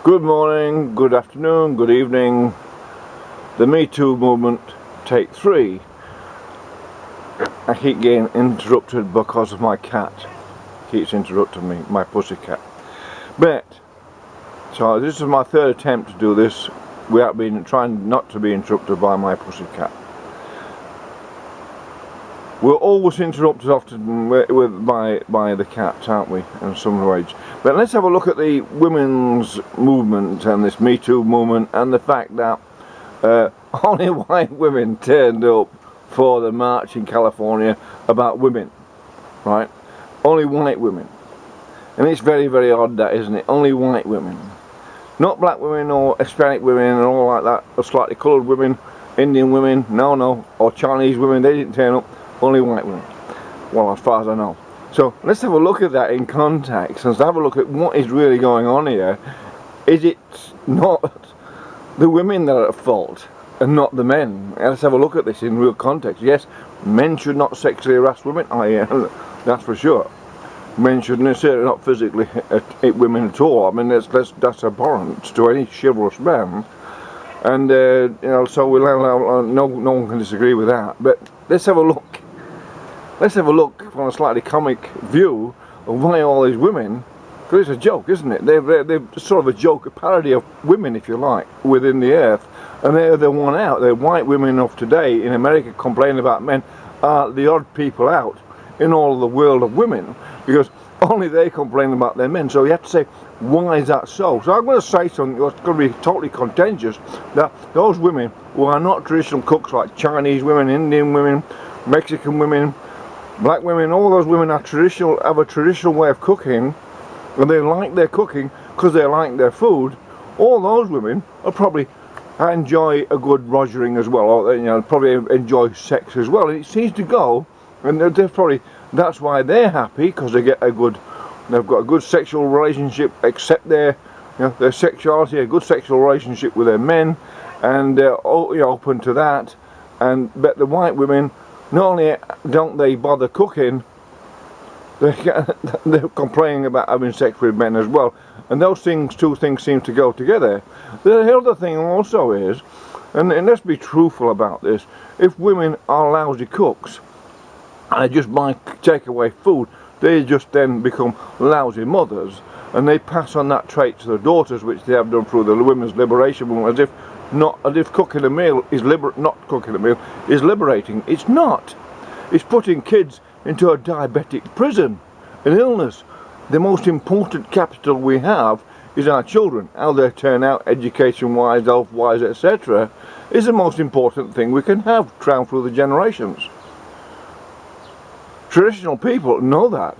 Good morning, good afternoon, good evening. The MeToo movement, take 3. I keep getting interrupted because of my cat. Keeps interrupting me, my pussycat. But, so this is my 3rd attempt to do this without trying not to be interrupted by my pussycat. We're always interrupted often by the cat, aren't we, in some ways. But let's have a look at the women's movement and this Me Too movement and the fact that only white women turned up for the march in California about women, right? Only white women. And it's very, very odd, that, isn't it? Only white women. Not black women or Hispanic women and all like that, or slightly coloured women, Indian women, no, or Chinese women, they didn't turn up. Only white women, well, as far as I know. So let's have a look at that in context and have a look at what is really going on here. Is it not the women that are at fault and not the men? And let's have a look at this in real context. Yes, men should not sexually harass women, that's for sure. Men shouldn't necessarily not physically hit women at all. I mean, that's abhorrent to any chivalrous man. And you know, so no one can disagree with that. But let's have a look. Let's have a look from a slightly comic view of why all these women, because it's a joke, isn't it? They're sort of a joke, a parody of women, if you like, within the earth. And they're the one out. The white women of today in America complaining about men are the odd people out in all the world of women, because only they complain about their men. So you have to say, why is that so? So I'm going to say something that's going to be totally contentious, that those women who are not traditional cooks like Chinese women, Indian women, Mexican women, black women, all those women are traditional, have a traditional way of cooking, and they like their cooking because they like their food. All those women are probably enjoy a good rogering as well, or you know, probably enjoy sex as well. And it seems to go, and they're probably, that's why they're happy, because they get they've got a good sexual relationship, accept their sexuality, a good sexual relationship with their men, and they're open to that. But the white women, not only don't they bother cooking, they're complaining about having sex with men as well. And those two things seem to go together. The other thing also is, and let's be truthful about this, if women are lousy cooks, and they just buy takeaway food, they just then become lousy mothers, and they pass on that trait to their daughters, which they have done through the women's liberation movement, as if cooking a meal is liberating. It's not. It's putting kids into a diabetic prison, an illness. The most important capital we have is our children. How they turn out, education-wise, health-wise, etc., is the most important thing we can have down through the generations. Traditional people know that.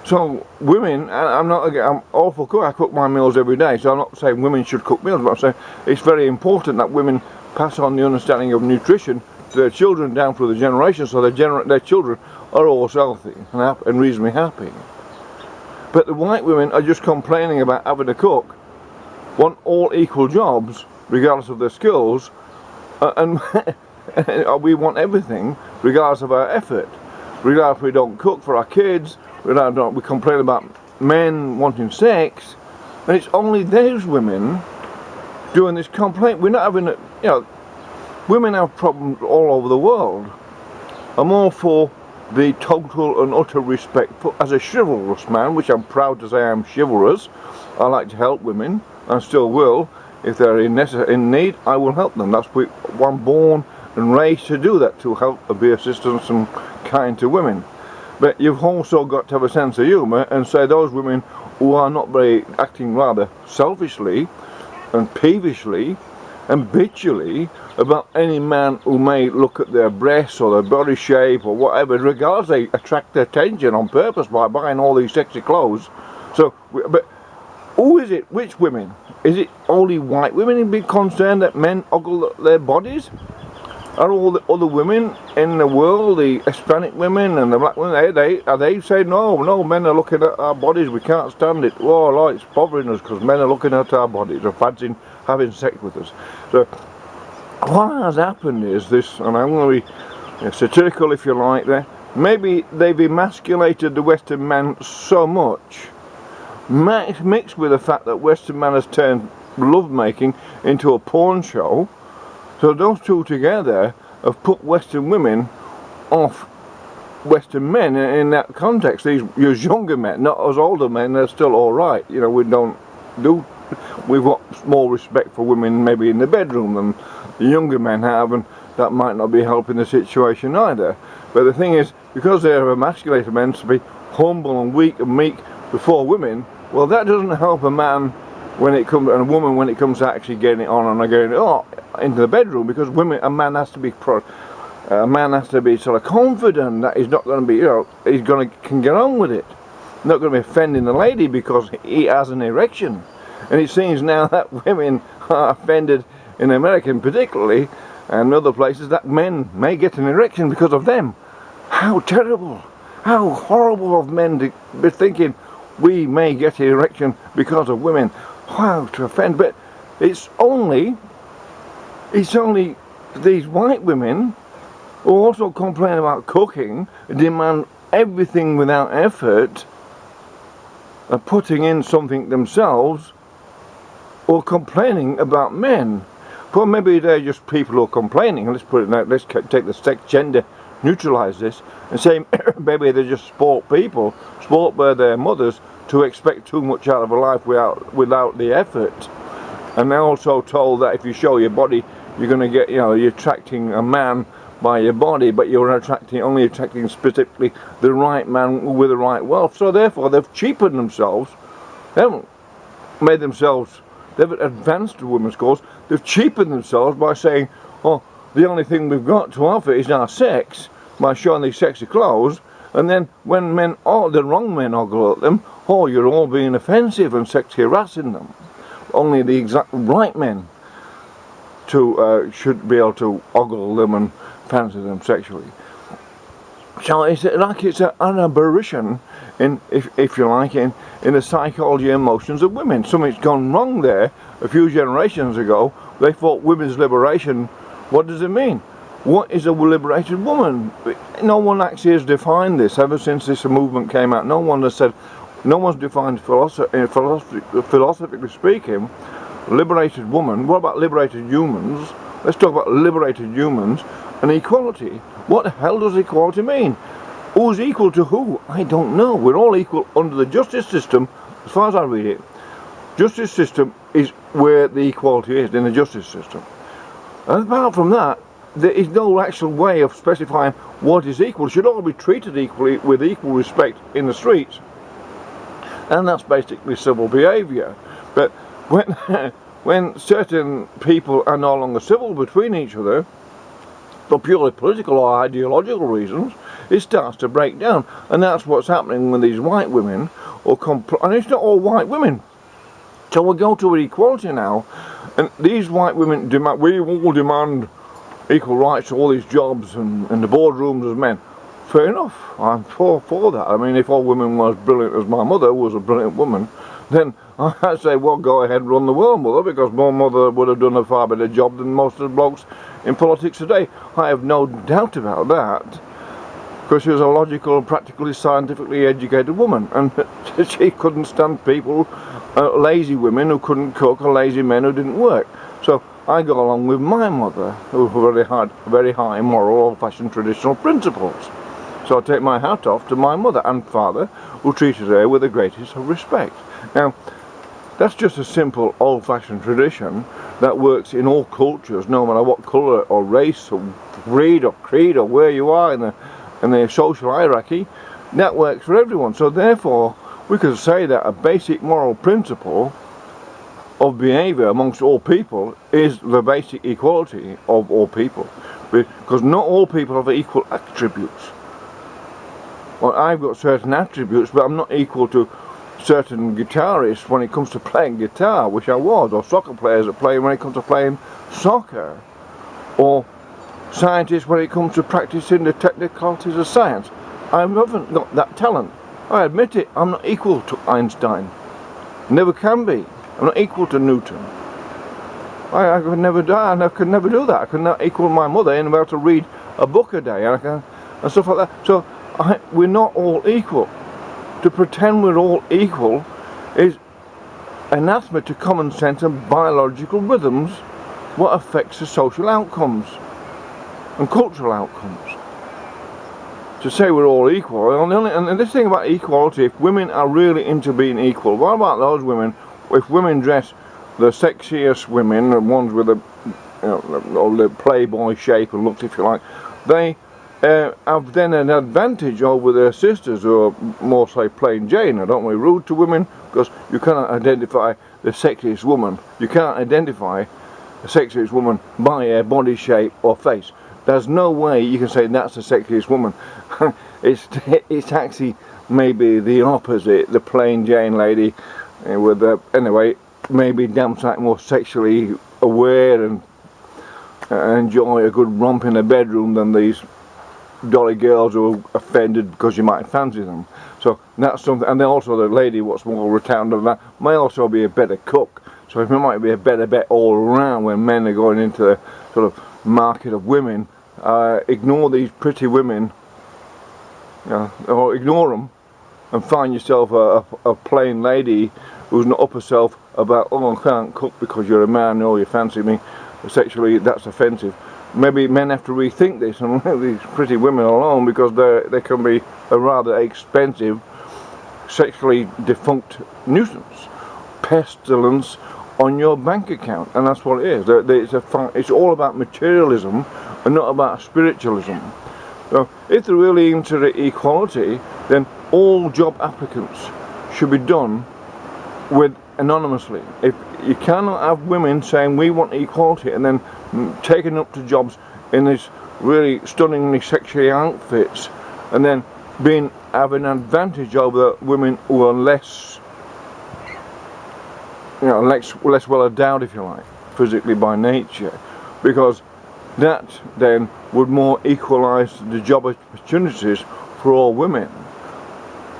So women, I'm awful cook, I cook my meals every day, so I'm not saying women should cook meals, but I'm saying it's very important that women pass on the understanding of nutrition to their children down through the generations, so their children are always healthy and reasonably happy. But the white women are just complaining about having to cook, want all equal jobs, regardless of their skills, and we want everything, regardless of our effort. Regardless if we don't cook for our kids, we complain about men wanting sex, and it's only those women doing this complaint. We're not having women have problems all over the world. I'm all for the total and utter respect as a chivalrous man, which I'm proud to say I'm chivalrous. I like to help women, and still will. If they're in need, I will help them. That's what I'm born and raised to do, that, to help and be assistance and kind to women. But you've also got to have a sense of humour and say those women who are not acting rather selfishly and peevishly and bitchily about any man who may look at their breasts or their body shape or whatever, regardless, they attract their attention on purpose by buying all these sexy clothes. So, but who is it? Which women? Is it only white women who be concerned that men ogle their bodies? Are all the other women in the world, the Hispanic women and the black women, are they saying, no, men are looking at our bodies, we can't stand it. Oh, it's bothering us because men are looking at our bodies or fancying having sex with us. So what has happened is this, and I'm going to be satirical if you like there, maybe they've emasculated the Western man so much mixed with the fact that Western man has turned lovemaking into a porn show. So those two together have put Western women off Western men in that context. These younger men, not us older men, they're still alright. You know, we've got more respect for women maybe in the bedroom than the younger men have, and that might not be helping the situation either. But the thing is, because they are emasculated men to be humble and weak and meek before women, well, that doesn't help a man when it comes, and a woman when it comes to actually getting it on and getting it into the bedroom, because a man has to be sort of confident that he's not going to be, can get on with it. Not going to be offending the lady because he has an erection. And it seems now that women are offended in America particularly, and other places, that men may get an erection because of them. How terrible, how horrible of men to be thinking we may get an erection because of women. Wow, to offend. But it's only these white women who also complain about cooking, demand everything without effort, are putting in something themselves, or complaining about men. Well, maybe they're just people who are complaining. Let's put it now. Let's take the sex gender, neutralize this, and say maybe they're just sport people, sport by their mothers, to expect too much out of a life without the effort. And they're also told that if you show your body, you're going to get, you're attracting a man by your body, but you're only attracting specifically the right man with the right wealth. So therefore, they've cheapened themselves. They haven't made themselves. They've advanced the women's cause. They've cheapened themselves by saying, oh, the only thing we've got to offer is our sex, by showing these sexy clothes. And then when the wrong men ogle at them, oh, you're all being offensive and sexually harassing them. Only the exact right men should be able to ogle them and fancy them sexually. So it's like it's an aberration, if you like, in the psychology and emotions of women. Something's gone wrong there. A few generations ago, they thought women's liberation. What does it mean? What is a liberated woman? No one actually has defined this ever since this movement came out. No one has said, no one's defined philosophically speaking, liberated woman. What about liberated humans? Let's talk about liberated humans and equality. What the hell does equality mean? Who's equal to who? I don't know. We're all equal under the justice system, as far as I read it. Justice system is where the equality is, in the justice system. And apart from that, there is no actual way of specifying what is equal. We should all be treated equally with equal respect in the streets. And that's basically civil behaviour. But when certain people are no longer civil between each other, for purely political or ideological reasons, it starts to break down. And that's what's happening with these white women, and it's not all white women. So we'll go to equality now, and these white women demand, we all demand equal rights to all these jobs and the boardrooms as men. Fair enough, I'm for that. I mean, if all women were as brilliant as my mother was a brilliant woman, then I'd say, well, go ahead and run the world, mother, because my mother would have done a far better job than most of the blokes in politics today. I have no doubt about that, because she was a logical, practically, scientifically educated woman, and she couldn't stand people, lazy women who couldn't cook, or lazy men who didn't work. So I go along with my mother, who had very high moral, old-fashioned traditional principles. So I take my hat off to my mother and father, who treated her with the greatest of respect. Now, that's just a simple old-fashioned tradition that works in all cultures, no matter what colour or race or breed or creed or where you are in the social hierarchy. That works for everyone. So therefore, we could say that a basic moral principle of behaviour amongst all people is the basic equality of all people, because not all people have equal attributes. Well, I've got certain attributes, but I'm not equal to certain guitarists when it comes to playing guitar, which I was, or soccer players that play when it comes to playing soccer, or scientists when it comes to practicing the technicalities of science. I haven't got that talent. I admit it. I'm not equal to Einstein. Never can be. I'm not equal to Newton. I could never do that. I could never do that. I could not equal my mother in about to read a book a day and stuff like that. So we're not all equal. To pretend we're all equal is anathema to common sense and biological rhythms what affects the social outcomes and cultural outcomes. To say we're all equal, and this thing about equality, if women are really into being equal, what about those women, if women dress the sexiest women, the ones with the, the playboy shape and looks, if you like, they have then an advantage over their sisters who are more, say, plain Jane. I don't want to be rude to women, because you cannot identify the sexiest woman. You can't identify the sexiest woman by her body shape or face. There's no way you can say that's the sexiest woman. It's actually maybe the opposite. The plain Jane lady with anyway, maybe damn sight more sexually aware and enjoy a good romp in the bedroom than these dolly girls who are offended because you might fancy them. So that's something. And then also the lady, what's more retained of that, may also be a better cook. So it might be a better bet all around when men are going into the sort of market of women. Ignore these pretty women, or ignore them, and find yourself a plain lady who's not up herself about, oh, I can't cook because you're a man, or you fancy me sexually. That's offensive. Maybe men have to rethink this and leave these pretty women alone, because they can be a rather expensive, sexually defunct nuisance, pestilence on your bank account, and that's what it is. It's all about materialism and not about spiritualism. So if they're really into the equality, then all job applicants should be done with anonymously. If you cannot have women saying we want equality and then taken up to jobs in these really stunningly sexy outfits, and then have an advantage over women who are less well endowed, if you like, physically by nature, because that then would more equalise the job opportunities for all women,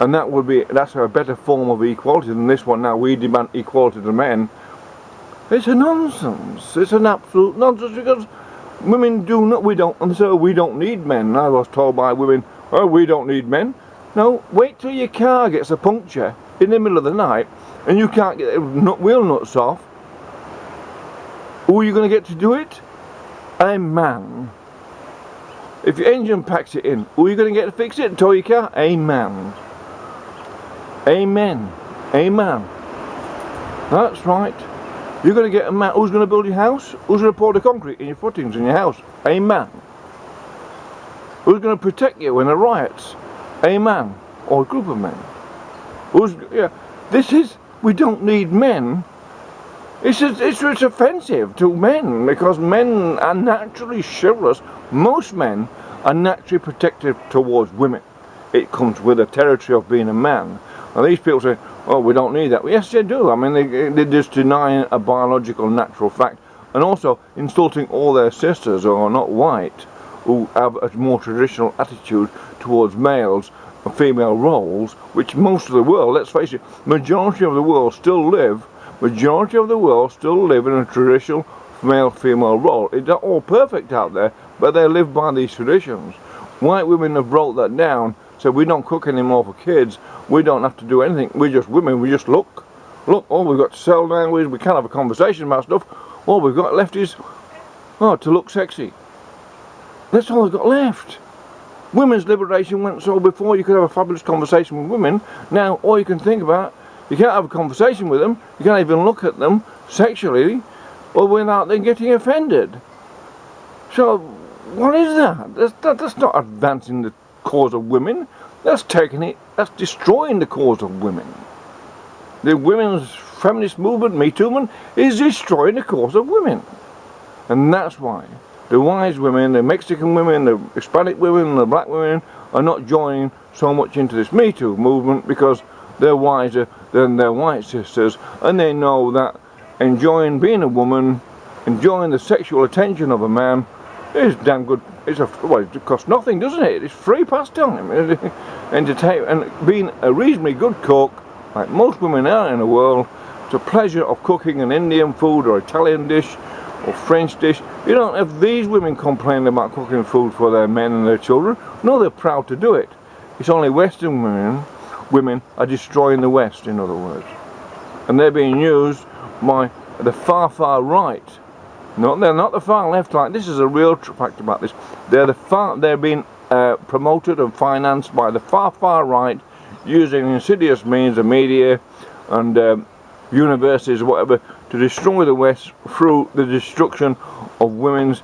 and that's a better form of equality than this one. Now we demand equality to men. It's a nonsense. It's an absolute nonsense, because women we don't need men. I was told by women, oh, we don't need men. No, wait till your car gets a puncture in the middle of the night and you can't get the wheel nuts off. Who are you going to get to do it? A man. If your engine packs it in, who are you going to get to fix it and tow your car? A man. Amen. Amen. That's right. You're going to get a man. Who's going to build your house? Who's going to pour the concrete in your footings in your house? A man. Who's going to protect you in the riots? A man. Or a group of men. We don't need men. It's offensive to men, because men are naturally chivalrous. Most men are naturally protective towards women. It comes with the territory of being a man. Now these people say, oh, we don't need that. Well, yes, they do. I mean, they're just denying a biological natural fact, and also insulting all their sisters who are not white, who have a more traditional attitude towards males and female roles, which most of the world, let's face it, majority of the world still live in a traditional male-female role. It's not all perfect out there, but they live by these traditions. White women have brought that down, so we don't cook anymore for kids, we don't have to do anything, we're just women, we just look, all we've got to sell now is we can't have a conversation about stuff, all we've got left is, to look sexy. That's all we've got left. Women's liberation went so before you could have a fabulous conversation with women. Now all you can think about, you can't have a conversation with them, you can't even look at them sexually, or without them getting offended. So what is that? That's not advancing the cause of women. That's destroying the cause of women. The women's feminist movement, MeToo movement, is destroying the cause of women. And that's why the wise women, the Mexican women, the Hispanic women, the black women are not joining so much into this MeToo movement, because they're wiser than their white sisters, and they know that enjoying being a woman, enjoying the sexual attention of a man is damn good. It costs nothing, doesn't it? It's free pastime. Entertainment, and being a reasonably good cook, like most women are in the world, it's a pleasure of cooking an Indian food or Italian dish or French dish. You don't have these women complaining about cooking food for their men and their children. No, they're proud to do it. It's only Western women are destroying the West, in other words. and they're being used by the far right. No, they're not the far left. Like, this is a real fact about this. They're being promoted and financed by the far right, using insidious means of media and universities, whatever, to destroy the West through the destruction of women's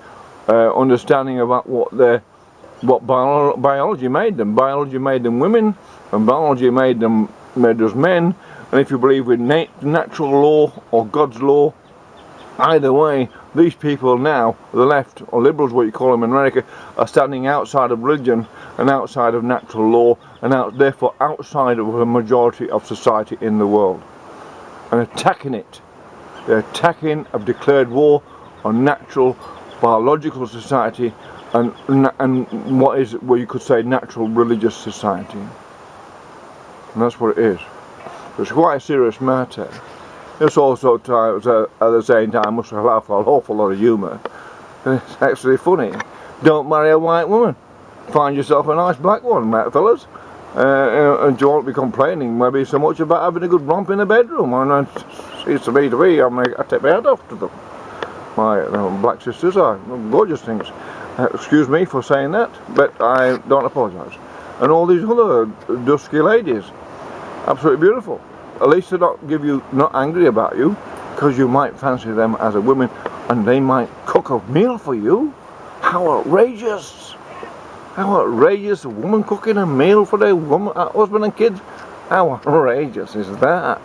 understanding about what biology made them. Biology made them women, and biology made us men. And if you believe in natural law or God's law, either way, these people now, the left, or liberals, what you call them in America, are standing outside of religion and outside of natural law, and therefore outside of a majority of society in the world, and attacking it. They're attacking, have declared war on natural, biological society and what you could say natural religious society. And that's what it is. It's quite a serious matter. It's also at the same time must have an awful lot of humour. And it's actually funny. Don't marry a white woman. Find yourself a nice black one, fellas. And you won't be complaining maybe so much about having a good romp in the bedroom. And it seems to me, I take my hat off to them. My black sisters are gorgeous things. Excuse me for saying that, but I don't apologise. And all these other dusky ladies, absolutely beautiful. At least they're not angry about you, because you might fancy them as a woman, and they might cook a meal for you. How outrageous! How outrageous! A woman cooking a meal for their husband and kids. How outrageous is that?